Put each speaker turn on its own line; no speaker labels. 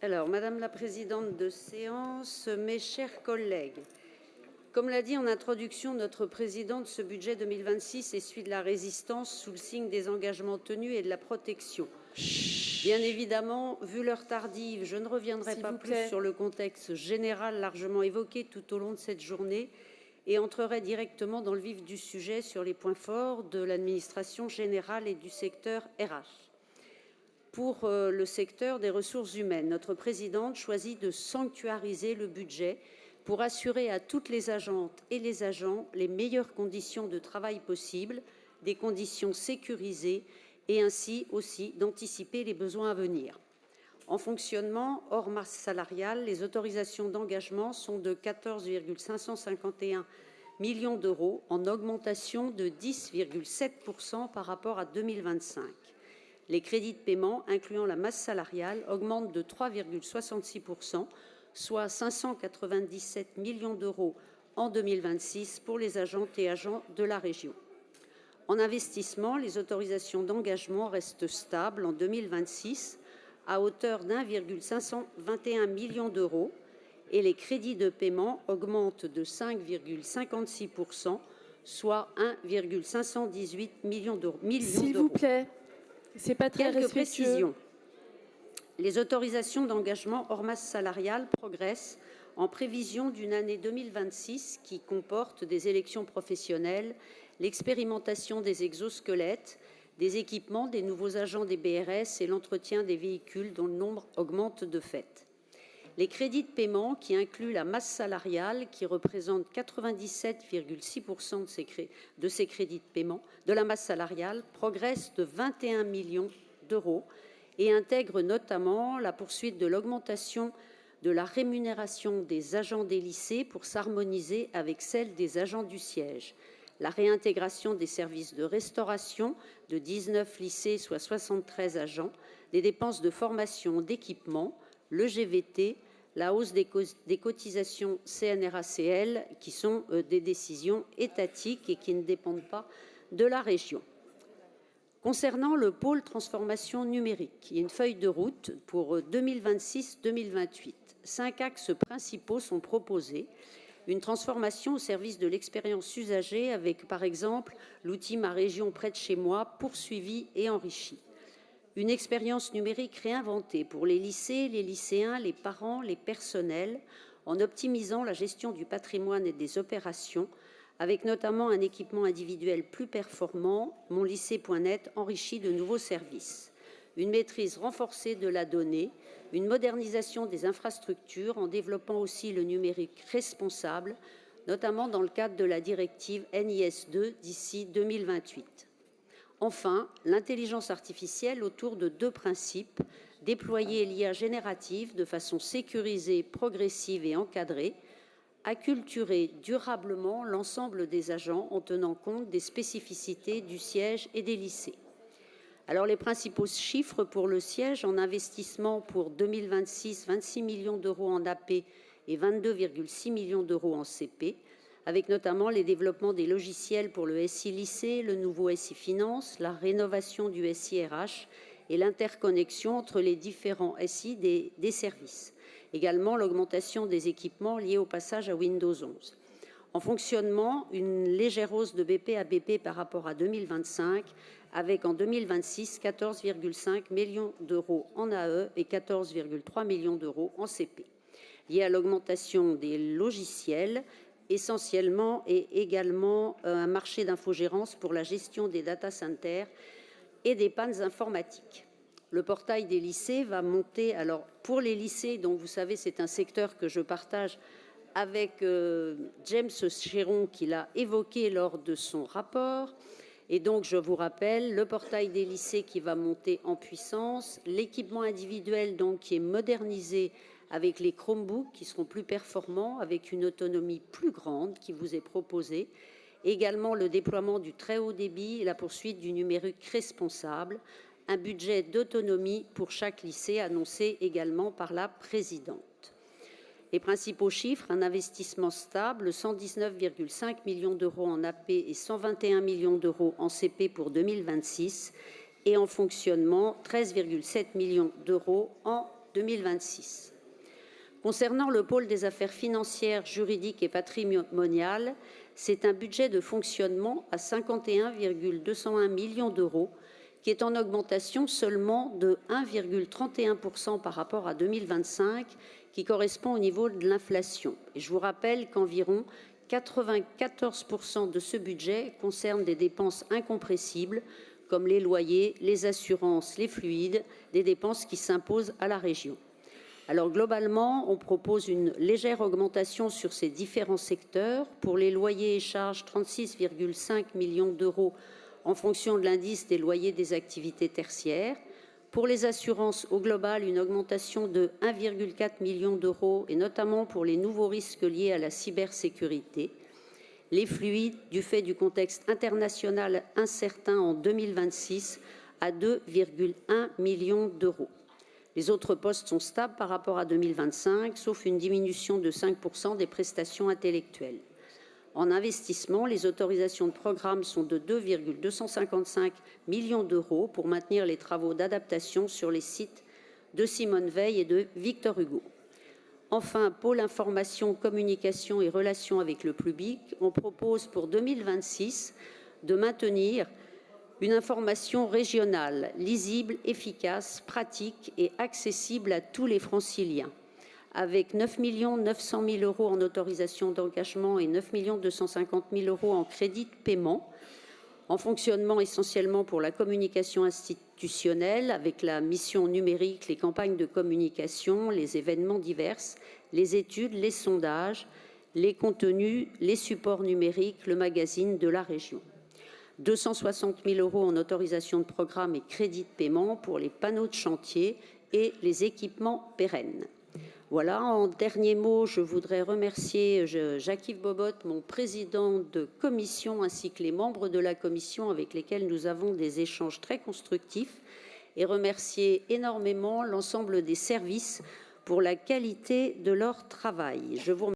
Madame la présidente de séance, mes chers collègues, comme l'a dit en introduction notre présidente, ce budget 2026 est celui de la résistance sous le signe des engagements tenus et de la protection. Bien évidemment, vu l'heure tardive, je ne reviendrai pas plus sur le contexte général largement évoqué tout au long de cette journée et entrerai directement dans le vif du sujet sur les points forts de l'administration générale et du secteur RH. Pour le secteur des ressources humaines, notre présidente choisit de sanctuariser le budget pour assurer à toutes les agentes et les agents les meilleures conditions de travail possibles, des conditions sécurisées et ainsi aussi d'anticiper les besoins à venir. En fonctionnement, hors masse salariale, les autorisations d'engagement sont de 14,551 millions d'euros, en augmentation de 10,7% par rapport à 2025. Les crédits de paiement, incluant la masse salariale, augmentent de 3,66%, soit 597 millions d'euros en 2026 pour les agentes et agents de la région. En investissement, les autorisations d'engagement restent stables en 2026 à hauteur d'1,521 million d'euros et les crédits de paiement augmentent de 5,56%, soit 1,518 millions d'euros.
S'il vous plaît, c'est pas très
Quelques
respectueux.
précisions. Les autorisations d'engagement hors masse salariale progressent en prévision d'une année 2026 qui comporte des élections professionnelles, l'expérimentation des exosquelettes, des équipements des nouveaux agents des BRS et l'entretien des véhicules dont le nombre augmente de fait. Les crédits de paiement, qui incluent la masse salariale, qui représente 97,6% de ces crédits de paiement, de la masse salariale, progressent de 21 millions d'euros et intègrent notamment la poursuite de l'augmentation de la rémunération des agents des lycées pour s'harmoniser avec celle des agents du siège, la réintégration des services de restauration de 19 lycées, soit 73 agents, des dépenses de formation, d'équipement, le GVT, la hausse des cotisations CNRACL, qui sont des décisions étatiques et qui ne dépendent pas de la région. Concernant le pôle transformation numérique, il y a une feuille de route pour 2026-2028. 5 axes principaux sont proposés. Une transformation au service de l'expérience usagée avec, par exemple, l'outil Ma Région près de chez moi, poursuivi et enrichi. Une expérience numérique réinventée pour les lycées, les lycéens, les parents, les personnels, en optimisant la gestion du patrimoine et des opérations, avec notamment un équipement individuel plus performant, monlycée.net enrichi de nouveaux services. Une maîtrise renforcée de la donnée, une modernisation des infrastructures en développant aussi le numérique responsable, notamment dans le cadre de la directive NIS2 d'ici 2028. Enfin, l'intelligence artificielle autour de 2 principes, déployer l'IA générative de façon sécurisée, progressive et encadrée, acculturer durablement l'ensemble des agents en tenant compte des spécificités du siège et des lycées. Alors, les principaux chiffres pour le siège en investissement pour 2026, 26 millions d'euros en AP et 22,6 millions d'euros en CP, avec notamment les développements des logiciels pour le SI lycée, le nouveau SI finance, la rénovation du SI RH et l'interconnexion entre les différents SI des services. Également l'augmentation des équipements liés au passage à Windows 11. En fonctionnement, une légère hausse de BP à BP par rapport à 2025, avec en 2026 14,5 millions d'euros en AE et 14,3 millions d'euros en CP, liés à l'augmentation des logiciels essentiellement et également un marché d'infogérance pour la gestion des data centers et des pannes informatiques. Le portail des lycées va monter. Alors, pour les lycées, donc vous savez, c'est un secteur que je partage avec James Chéron, qui l'a évoqué lors de son rapport. Et donc, je vous rappelle, le portail des lycées qui va monter en puissance, l'équipement individuel donc qui est modernisé avec les Chromebooks qui seront plus performants, avec une autonomie plus grande qui vous est proposée. Également, le déploiement du très haut débit et la poursuite du numérique responsable. Un budget d'autonomie pour chaque lycée annoncé également par la présidente. Les principaux chiffres, un investissement stable, 119,5 millions d'euros en AP et 121 millions d'euros en CP pour 2026 et en fonctionnement, 13,7 millions d'euros en 2026. Concernant le pôle des affaires financières, juridiques et patrimoniales, c'est un budget de fonctionnement à 51,201 millions d'euros, qui est en augmentation seulement de 1,31% par rapport à 2025, qui correspond au niveau de l'inflation. Et je vous rappelle qu'environ 94% de ce budget concerne des dépenses incompressibles, comme les loyers, les assurances, les fluides, des dépenses qui s'imposent à la région. Alors globalement, on propose une légère augmentation sur ces différents secteurs. Pour les loyers et charges, 36,5 millions d'euros en fonction de l'indice des loyers des activités tertiaires. Pour les assurances, au global, une augmentation de 1,4 million d'euros, et notamment pour les nouveaux risques liés à la cybersécurité. Les fluides, du fait du contexte international incertain en 2026, à 2,1 millions d'euros. Les autres postes sont stables par rapport à 2025, sauf une diminution de 5% des prestations intellectuelles. En investissement, les autorisations de programme sont de 2,255 millions d'euros pour maintenir les travaux d'adaptation sur les sites de Simone Veil et de Victor Hugo. Enfin, pôle information, communication et relations avec le public, on propose pour 2026 de maintenir une information régionale, lisible, efficace, pratique et accessible à tous les franciliens, avec 9 900 000 euros en autorisation d'engagement et 9 250 000 euros en crédit de paiement, en fonctionnement essentiellement pour la communication institutionnelle, avec la mission numérique, les campagnes de communication, les événements divers, les études, les sondages, les contenus, les supports numériques, le magazine de la région. 260 000 euros en autorisation de programme et crédit de paiement pour les panneaux de chantier et les équipements pérennes. Voilà, en dernier mot, je voudrais remercier Jacques-Yves Bobot, mon président de commission, ainsi que les membres de la commission avec lesquels nous avons des échanges très constructifs, et remercier énormément l'ensemble des services pour la qualité de leur travail. Je vous remercie.